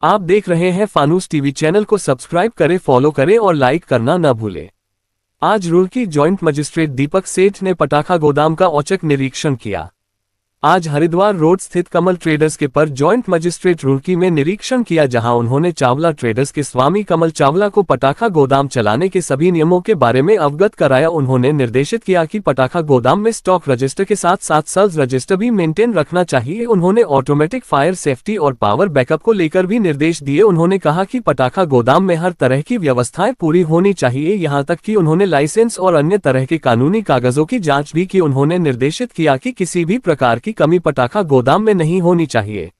आप देख रहे हैं फानूस टीवी। चैनल को सब्सक्राइब करें, फॉलो करें और लाइक करना न भूलें। आज रुड़की जॉइंट मजिस्ट्रेट दीपक सेठ ने पटाखा गोदाम का औचक निरीक्षण किया। आज हरिद्वार रोड स्थित कमल ट्रेडर्स के पर जॉइंट मजिस्ट्रेट रुड़की में निरीक्षण किया, जहां उन्होंने चावला ट्रेडर्स के स्वामी कमल चावला को पटाखा गोदाम चलाने के सभी नियमों के बारे में अवगत कराया। उन्होंने निर्देशित किया कि पटाखा गोदाम में स्टॉक रजिस्टर के साथ साथ सेल्स रजिस्टर भी मेंटेन रखना चाहिए। उन्होंने ऑटोमेटिक फायर सेफ्टी और पावर बैकअप को लेकर भी निर्देश दिए। उन्होंने कहा कि पटाखा गोदाम में हर तरह की व्यवस्थाएं पूरी होनी चाहिए, यहाँ तक कि उन्होंने लाइसेंस और अन्य तरह के कानूनी कागजों की जाँच भी की। उन्होंने निर्देशित किया कि किसी भी प्रकार की कमी पटाखा गोदाम में नहीं होनी चाहिए।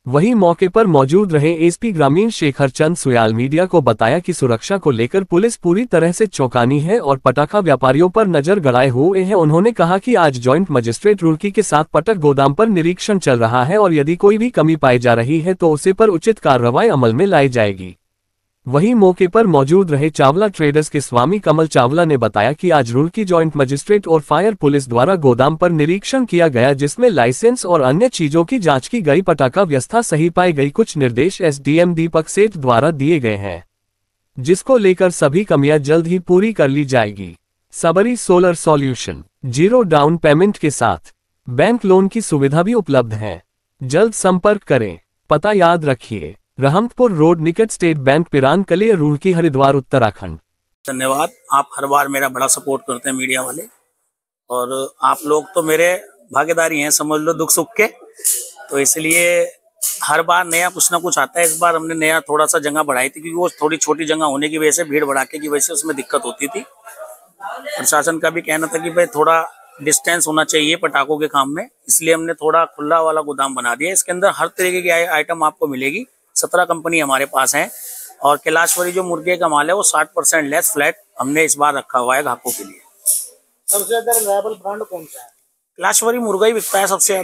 वहीं मौके पर मौजूद रहे एसपी ग्रामीण शेखर चंद सुयाल मीडिया को बताया कि सुरक्षा को लेकर पुलिस पूरी तरह से चौकन्नी है और पटाखा व्यापारियों पर नजर गड़ाए हुए हैं। उन्होंने कहा कि आज जॉइंट मजिस्ट्रेट रुड़की के साथ पटक गोदाम पर निरीक्षण चल रहा है और यदि कोई भी कमी पाई जा रही है तो उसे पर उचित कार्रवाई अमल में लाई जाएगी। वहीं मौके पर मौजूद रहे चावला ट्रेडर्स के स्वामी कमल चावला ने बताया कि आज रुड़की जॉइंट मजिस्ट्रेट और फायर पुलिस द्वारा गोदाम पर निरीक्षण किया गया, जिसमें लाइसेंस और अन्य चीजों की जांच की गई। पटाखा व्यवस्था सही पाई गई। कुछ निर्देश एसडीएम दीपक सेठ द्वारा दिए गए हैं, जिसको लेकर सभी कमियां जल्द ही पूरी कर ली जाएगी। सबरी सोलर सॉल्यूशन 0 डाउन पेमेंट के साथ बैंक लोन की सुविधा भी उपलब्ध है। जल्द संपर्क करें। पता याद रखिए, रहमतपुर रोड निकट स्टेट बैंक पिरान कलिया रुड़की हरिद्वार उत्तराखंड। धन्यवाद। आप हर बार मेरा बड़ा सपोर्ट करते हैं मीडिया वाले, और आप लोग तो मेरे भागीदारी हैं, समझ लो दुख सुख के। तो इसलिए हर बार नया कुछ ना कुछ आता है। इस बार हमने नया थोड़ा सा जगह बढ़ाई थी, क्योंकि वो थोड़ी छोटी जगह होने की वजह से, भीड़ भड़ाके की वजह से उसमें दिक्कत होती थी। प्रशासन का भी कहना था कि भाई थोड़ा डिस्टेंस होना चाहिए पटाखों के काम में, इसलिए हमने थोड़ा खुला वाला गोदाम बना दिया। इसके अंदर हर तरीके की आइटम आपको मिलेगी। 17 कंपनी हमारे पास है, और कैलाशवरी जो मुर्गे का माल है वो 60% लेस फ्लैट हमने इस बार रखा हुआ है ग्राहकों के लिए। सबसे ज्यादा रिलायबल ब्रांड कौन सा है? कैलाशवरी मुर्गा ही बिकता है सबसे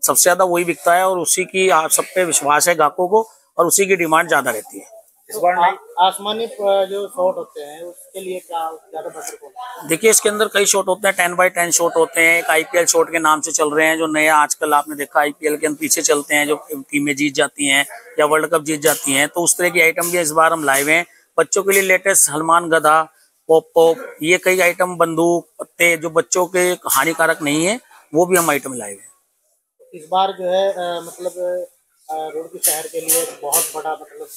ज्यादा वही बिकता है, और उसी की आप सब पे विश्वास है ग्राहकों को, और उसी की डिमांड ज्यादा रहती है। इस बार आसमानी जो शॉट होते हैं उसके लिए क्या ज्यादा बेहतर कौन है? देखिए, इसके अंदर कई शॉट होते हैं, 10x10 शॉट होते हैं। एक आईपीएल शॉट के नाम से चल रहे हैं, जो नया आजकल आपने देखा आईपीएल के पीछे चलते हैं, जो टीमें जीत जाती हैं या वर्ल्ड कप जीत जाती हैं। तो उस तरह की आइटम भी इस बार हम लाए हुए हैं। बच्चों के लिए लेटेस्ट हनुमान गधा, पॉप, ये कई आइटम, बंदूक, पत्ते, जो बच्चों के हानिकारक नहीं है, वो भी हम आइटम लाए हुए हैं। इस बार जो है मतलब रुड़की शहर के लिए बहुत बड़ा मतलब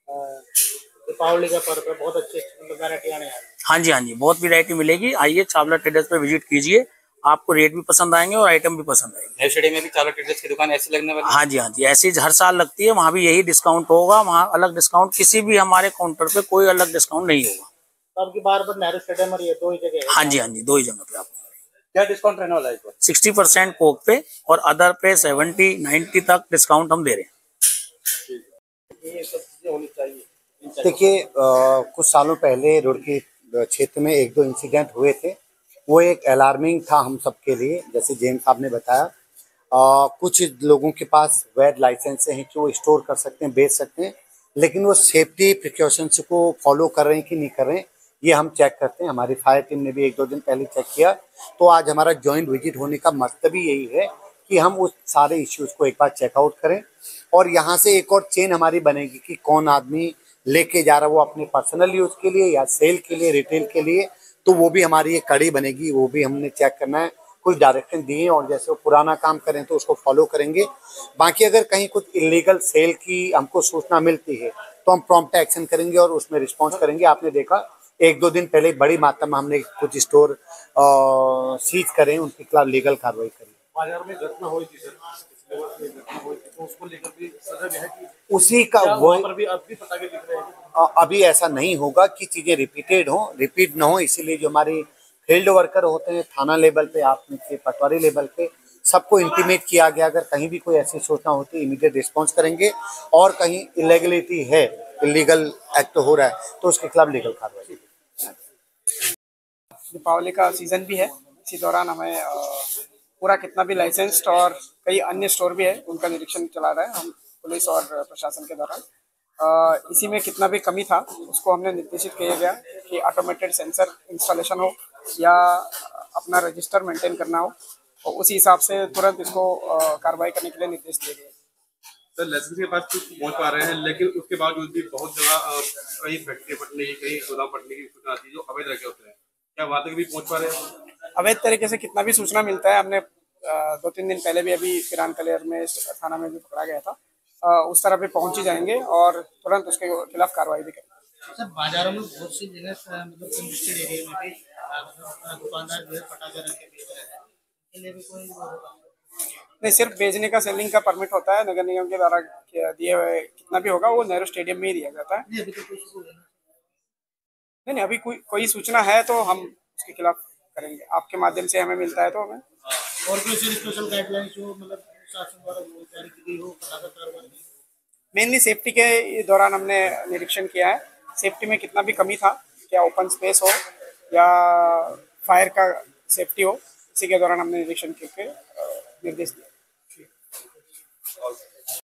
दीपावली का पर्व है, बहुत अच्छी मतलब वैरायटी आने वाली है। हाँ जी, बहुत वैरायटी मिलेगी। आइए चावला ट्रेडर्स पे विजिट कीजिए, आपको रेट भी पसंद आएंगे और आइटम भी पसंद आएंगे। नए स्टेडियम में भी चावला ट्रेडर्स की दुकान ऐसी लगने वाली? हाँ जी, ऐसी हर साल लगती है। वहाँ भी यही डिस्काउंट होगा, वहाँ अलग डिस्काउंट, किसी भी हमारे काउंटर पे कोई अलग डिस्काउंट नहीं होगा। तो आपकी बार नेहरू स्टेडियम और ये दो ही जगह है? हाँ जी, दो ही जगह पे आपको। क्या डिस्काउंट रहने वाला है? 60% कोक पे और अदर पे 70-90 तक डिस्काउंट हम दे रहे हैं। ये सब चीजें होनी चाहिए। देखिए, कुछ सालों पहले रुड़की क्षेत्र में 1-2 इंसिडेंट हुए थे। वो एक अलार्मिंग था हम सबके लिए। जैसे जैन साहब ने बताया, कुछ लोगों के पास वैध लाइसेंस हैं कि वो स्टोर कर सकते हैं, बेच सकते हैं, लेकिन वो सेफ्टी प्रिकॉशंस को फॉलो कर रहे हैं कि नहीं कर रहे हैं, ये हम चेक करते हैं। हमारी फायर टीम ने भी 1-2 दिन पहले चेक किया। तो आज हमारा जॉइंट विजिट होने का मकसद ही यही है कि हम उस सारे इश्यूज़ को एक बार चेकआउट करें, और यहाँ से एक और चेन हमारी बनेगी कि कौन आदमी लेके जा रहा है, वो अपने पर्सनल यूज़ के लिए या सेल के लिए, रिटेल के लिए, तो वो भी हमारी एक कड़ी बनेगी। वो भी हमने चेक करना है। कुछ डायरेक्शन दिए हैं, और जैसे वो पुराना काम करें तो उसको फॉलो करेंगे। बाकी अगर कहीं कुछ इलीगल सेल की हमको सूचना मिलती है तो हम प्रॉम्प्ट एक्शन करेंगे और उसमें रिस्पॉन्स करेंगे। आपने देखा 1-2 दिन पहले बड़ी मात्रा में हमने कुछ स्टोर सीज करें, उनके खिलाफ लीगल कार्रवाई करें। बाजार में घटना हुई थी सर, तो उसको लेकर भी सजा है कि उसी का वो पर भी अब भी पटाखे दिख रहे हैं। अभी ऐसा नहीं होगा कि चीज़ें रिपीट ना हो, इसीलिए जो हमारे फील्ड वर्कर होते हैं थाना लेवल पे, आपने पटवारी लेवल पे, सबको इंटीमेट किया गया। अगर कहीं भी कोई ऐसी सूचना होती है इमीडिएट रिस्पॉन्स करेंगे, और कहीं इलीगलिटी है, इलीगल एक्ट हो रहा है, तो उसके खिलाफ लीगल कार्रवाई। दीपावली का सीज़न भी है, इसी दौरान हमें पूरा कितना भी लाइसेंस्ड और कई अन्य स्टोर भी है, उनका निरीक्षण चला रहा है हम पुलिस और प्रशासन के दौरान। इसी में कितना भी कमी था उसको हमने निर्देशित किया गया कि ऑटोमेटेड सेंसर इंस्टॉलेशन हो या अपना रजिस्टर मेंटेन करना हो, और उसी हिसाब से तुरंत इसको कार्रवाई करने के लिए निर्देश दिए गए। तो लाइसेंस के पास कुछ पहुंच पा रहे हैं, लेकिन उसके बावजूद भी बहुत जगह कहीं फैक्ट्री फटने की, कहीं गोदाम फटने की सूचना आती है जो अवैध रखे होते हैं। क्या वहां तक भी पहुंच पा रहे हैं? अवैध तरीके से कितना भी सूचना मिलता है, हमने 2-3 दिन पहले भी अभी पिरान कलेर में थाना में भी पकड़ा गया था, उस तरह पे पहुंच ही जाएंगे और तुरंत उसके खिलाफ कार्रवाई भी करेंगे। सर बाजारों में बहुत सी जगह मतलब कंजेस्टेड एरिया में भी दुकानदार जो है पटाखे रख के बेच रहे हैं, इसके लिए भी कोई नहीं, सिर्फ बेचने का सेलिंग का परमिट होता है नगर निगम के द्वारा दिए हुए, कितना भी होगा वो नेहरू स्टेडियम में ही दिया जाता है। नहीं अभी तो कुछ नहीं, अभी कोई सूचना है तो हम उसके खिलाफ करेंगे, आपके माध्यम से हमें मिलता है तो हमें। और कोई स्पेशल गाइडलाइंस जो मतलब शासन द्वारा जारी की गई हो पटाखा कारोबार की? मेनली सेफ्टी के दौरान हमने निरीक्षण किया है, सेफ्टी में कितना भी कमी था, क्या ओपन स्पेस हो या फायर का सेफ्टी हो, इसी के दौरान हमने निरीक्षण करके निर्देश दिया।